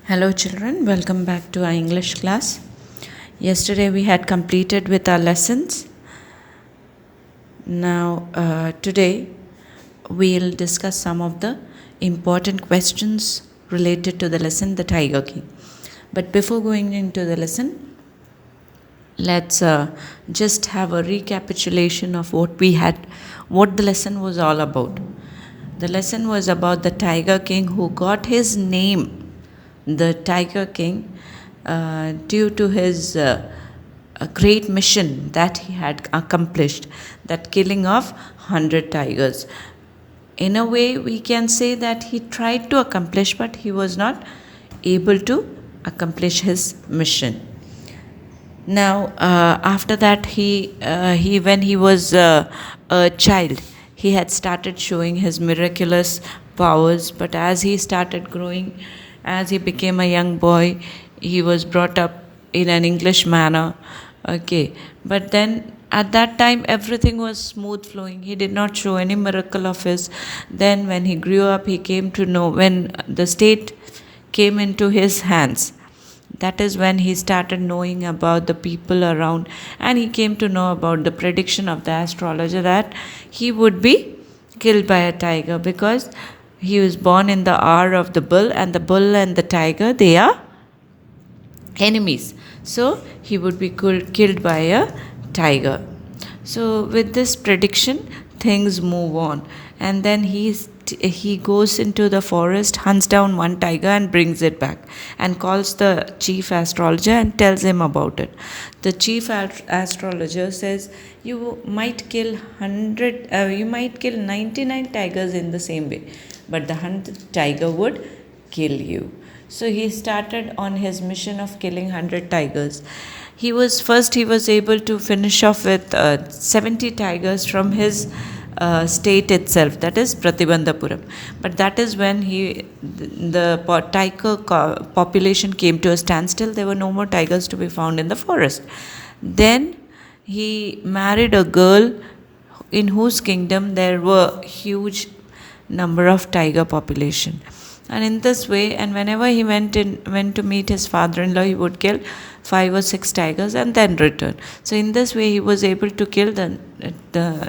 Hello children, welcome back to our English class. Yesterday we had completed with our lessons. Now today we'll discuss some of the important questions related to the lesson, the Tiger King. But before going into the lesson, let's just have a recapitulation of what the lesson was all about. The lesson was about the Tiger King who got his name, the Tiger King, due to his a great mission that he had accomplished, that killing of 100 tigers. In a way, we can say that he tried to accomplish, but he was not able to accomplish his mission. Now, after that, when he was a child, he had started showing his miraculous powers. But as he started growing, as he became a young boy, he was brought up in an English manner. Okay, but then at that time everything was smooth flowing. He did not show any miracle of his. Then, when he grew up, he came to know when the state came into his hands. That is when he started knowing about the people around, and he came to know about the prediction of the astrologer that he would be killed by a tiger, because he was born in the hour of the bull, and the bull and the tiger, they are enemies. So he would be killed by a tiger. So with this prediction, things move on, and then he goes into the forest, hunts down one tiger and brings it back, and calls the chief astrologer and tells him about it. The chief astrologer says, you might kill 99 tigers in the same way, but the 100th tiger would kill you. So he started on his mission of killing 100 tigers. He was able to finish off with 70 tigers from his state itself, that is Pratibandhapuram. But that is when the tiger population came to a standstill. There were no more tigers to be found in the forest. Then he married a girl in whose kingdom there were huge number of tiger population. And in this way, and whenever he went to meet his father-in-law, he would kill 5 or 6 tigers and then return. So in this way, he was able to kill the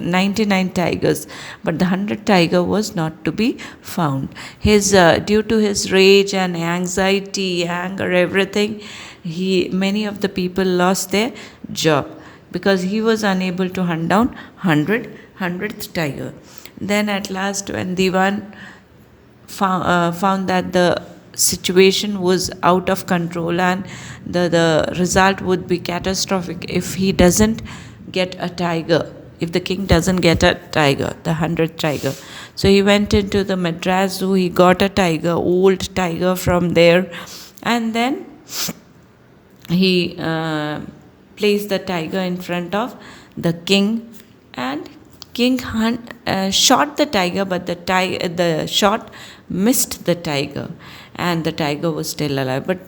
99 tigers, but the 100th tiger was not to be found. Due to his rage and anxiety, anger, everything, many of the people lost their job, because he was unable to hunt down 100th tiger. Then at last, when Diwan found that the situation was out of control and the result would be catastrophic if he doesn't get a tiger, if the king doesn't get a tiger, the 100th tiger. So he went into the Madras Zoo, he got a tiger, old tiger from there, and then he placed the tiger in front of the king, and king shot the tiger, but the shot missed the tiger, and the tiger was still alive. But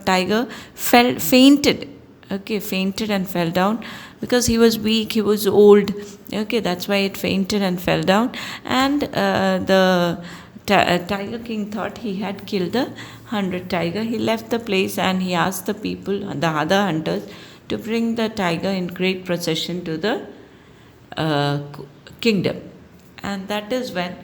tiger fainted. Okay, fainted and fell down, because he was weak, he was old. Okay, that's why it fainted and fell down. And the Tiger King thought he had killed the 100th tiger. He left the place and he asked the people, the other hunters, to bring the tiger in great procession to the kingdom. And that is when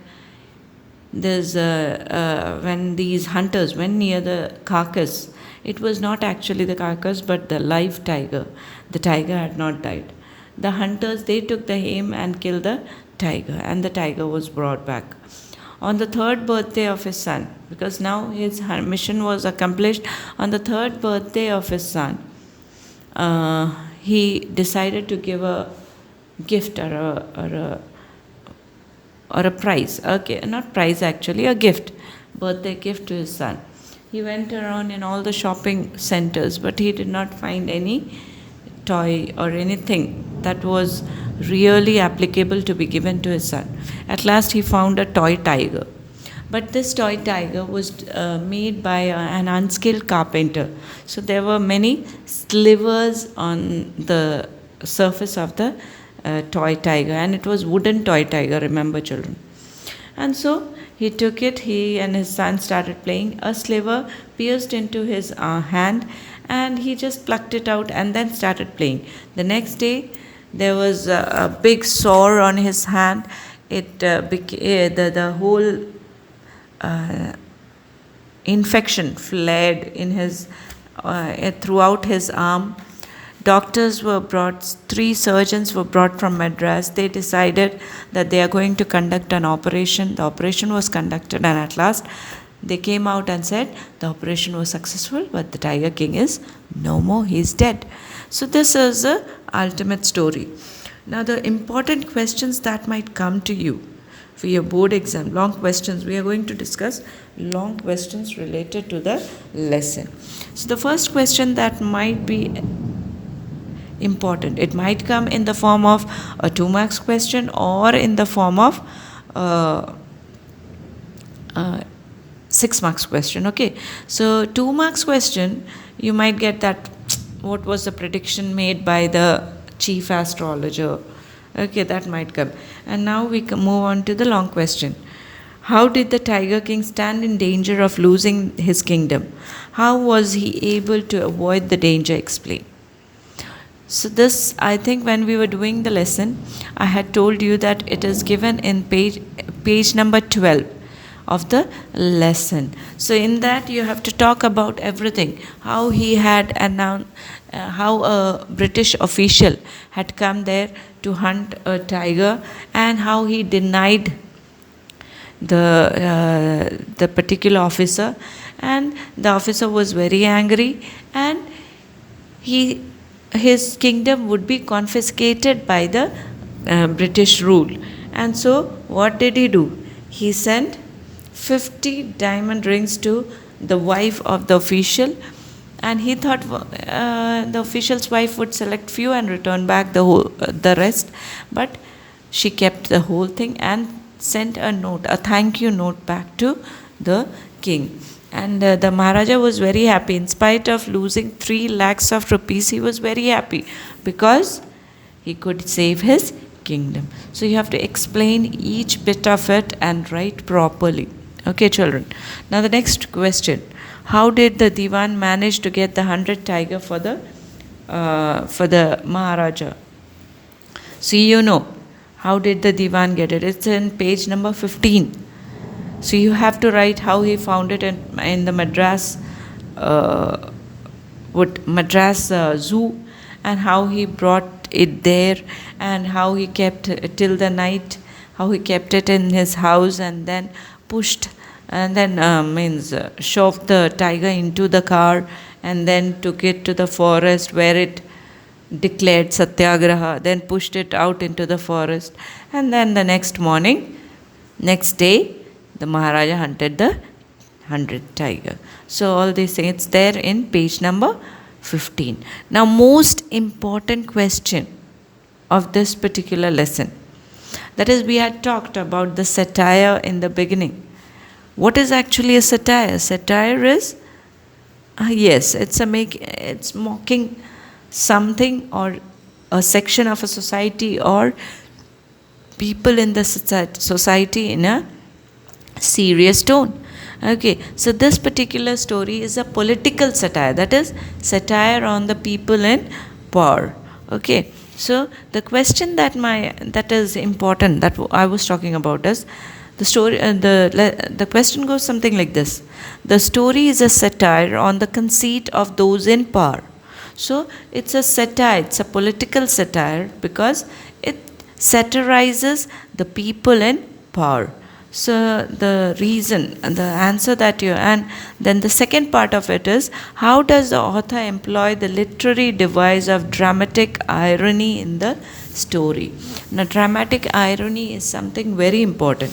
when these hunters went near the carcass, it was not actually the carcass but the live tiger. The tiger had not died. The hunters, they took the aim and killed the tiger, and the tiger was brought back. On the 3rd birthday of his son, because now his mission was accomplished, on the 3rd birthday of his son, he decided to give a gift or a prize. Okay, not prize actually, a gift, birthday gift to his son. He went around in all the shopping centers, but he did not find any toy or anything that was really applicable to be given to his son. At last he found a toy tiger. But this toy tiger was made by an unskilled carpenter. So there were many slivers on the surface of the toy tiger, and it was wooden toy tiger, remember children. And so He took it, he and his son started playing. A sliver pierced into his hand, and he just plucked it out and then started playing. The next day, there was a big sore on his hand. The whole infection fled in his throughout his arm. Doctors were brought, 3 surgeons were brought from Madras. They decided that they are going to conduct an operation. The operation was conducted, and at last they came out and said the operation was successful, but the Tiger King is no more, he is dead. So this is the ultimate story. Now the important questions that might come to you for your board exam, long questions, we are going to discuss long questions related to the lesson. So the first question that might be important, it might come in the form of a 2 marks question or in the form of 6 marks question. Okay, so 2 marks question, you might get that what was the prediction made by the chief astrologer. Okay, that might come. And now we can move on to the long question. How did the Tiger King stand in danger of losing his kingdom? How was he able to avoid the danger? Explain. So this, I think when we were doing the lesson, I had told you that it is given in page number 12 of the lesson. So in that you have to talk about everything. How he had announced, how a British official had come there to hunt a tiger, and how he denied the particular officer, and the officer was very angry, and his kingdom would be confiscated by the British rule. And so what did he do? He sent 50 diamond rings to the wife of the official, and he thought the official's wife would select few and return back the rest, but she kept the whole thing and sent a thank you note back to the king. And the Maharaja was very happy. In spite of losing 3 lakhs of rupees, he was very happy because he could save his kingdom. So you have to explain each bit of it and write properly. Okay, children. Now the next question. How did the Diwan manage to get the 100 tiger for the Maharaja? So you know, how did the Diwan get it? It's in page number 15. So you have to write how he found it in the Madras zoo, and how he brought it there, and how he kept it till the night, how he kept it in his house, and then shoved the tiger into the car, and then took it to the forest where it declared satyagraha, then pushed it out into the forest, and then the next day, the Maharaja hunted the 100 tiger. So all these things, it's there in page number 15. Now most important question of this particular lesson, that is, we had talked about the satire in the beginning. What is actually a satire? Satire is, it's mocking something or a section of a society or people in the society in a serious tone. Okay, so this particular story is a political satire, that is satire on the people in power. Okay, so the question that is important that I was talking about is the story. The question goes something like this: the story is a satire on the conceit of those in power. So it's a satire, it's a political satire because it satirizes the people in power. So the reason and the answer and then the second part of it is, how does the author employ the literary device of dramatic irony in the story? Now dramatic irony is something very important.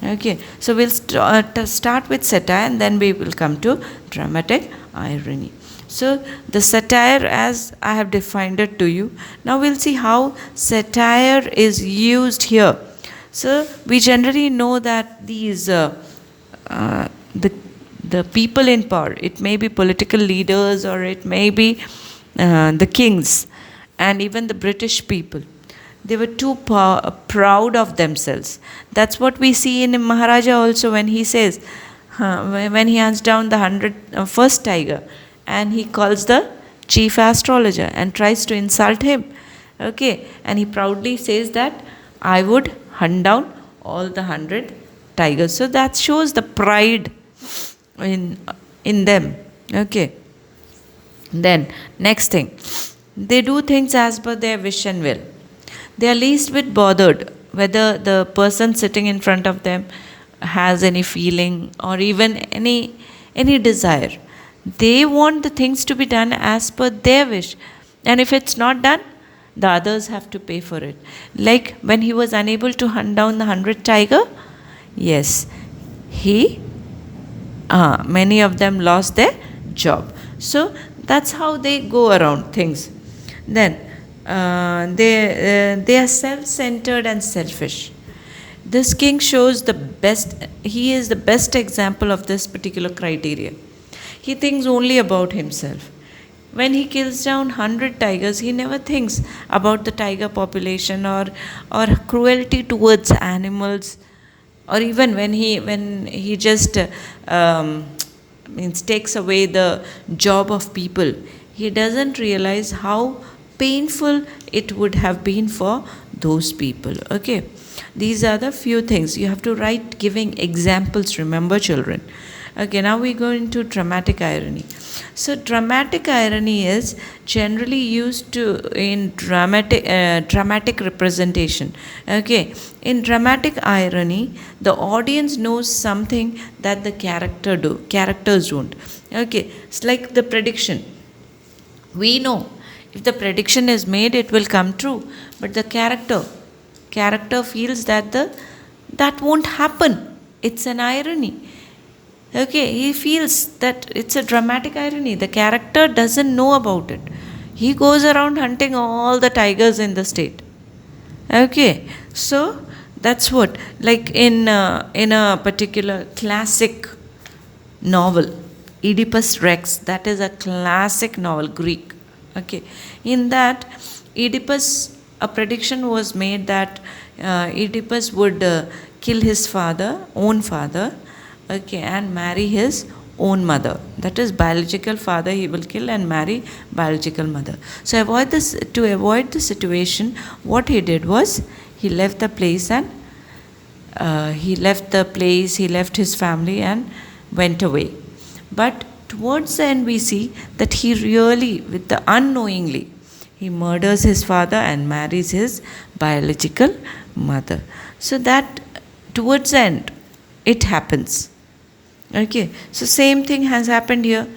Okay, so we'll start with satire and then we will come to dramatic irony. So the satire, as I have defined it to you, now we'll see how satire is used here. So we generally know that these the people in power, it may be political leaders or it may be the kings and even the British people. They were too proud of themselves. That's what we see in Maharaja also, when he says, when he hunts down the first tiger, and he calls the chief astrologer and tries to insult him. Okay, and he proudly says that I would hunt down all the 100 tigers. So that shows the pride in them. Okay. Then next thing, they do things as per their wish and will. They are least bit bothered whether the person sitting in front of them has any feeling or even any desire. They want the things to be done as per their wish, and if it's not done, the others have to pay for it. Like when he was unable to hunt down the 100 tiger, yes, many of them lost their job. So that's how they go around things. Then they are self-centered and selfish. This king shows the best. He is the best example of this particular criteria. He thinks only about himself. When he kills down 100 tigers, he never thinks about the tiger population or cruelty towards animals, or even when he just takes away the job of people. He doesn't realize how painful it would have been for those people. Okay, these are the few things you have to write, giving examples. Remember, children. Okay, now we go into dramatic irony. So dramatic irony is generally used in dramatic representation. Okay, in dramatic irony, the audience knows something that the characters don't. Okay, it's like the prediction. We know if the prediction is made, it will come true, but the character feels that that won't happen. It's an irony. Okay, he feels that it's a dramatic irony. The character doesn't know about it. He goes around hunting all the tigers in the state. Okay, so that's what, like in a particular classic novel, Oedipus Rex. That is a classic novel, Greek. Okay, in that Oedipus, a prediction was made that Oedipus would kill his own father. Okay, and marry his own mother. That is, biological father he will kill and marry biological mother. So to avoid the situation, what he did was he left the place he left his family and went away. But towards the end we see that he really, unknowingly, he murders his father and marries his biological mother. So that towards the end it happens. Okay, so same thing has happened here.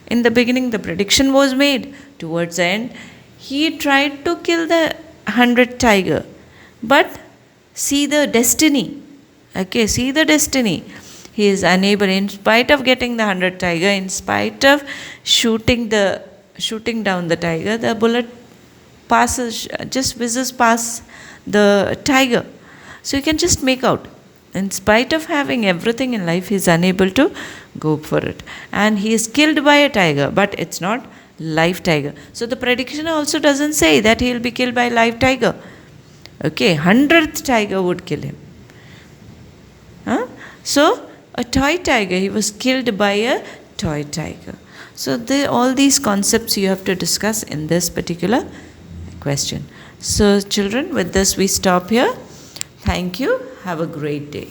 In the beginning, the prediction was made. Towards the end, he tried to kill the 100 tiger, but see the destiny. Okay, see the destiny. He is unable, in spite of getting the 100 tiger, in spite of shooting down the tiger, the bullet just whizzes past the tiger. So you can just make out, in spite of having everything in life, he is unable to go for it. And he is killed by a tiger, but it's not live tiger. So the prediction also doesn't say that he will be killed by a live tiger. Okay, 100th tiger would kill him. So a toy tiger, he was killed by a toy tiger. So all these concepts you have to discuss in this particular question. So children, with this we stop here. Thank you. Have a great day.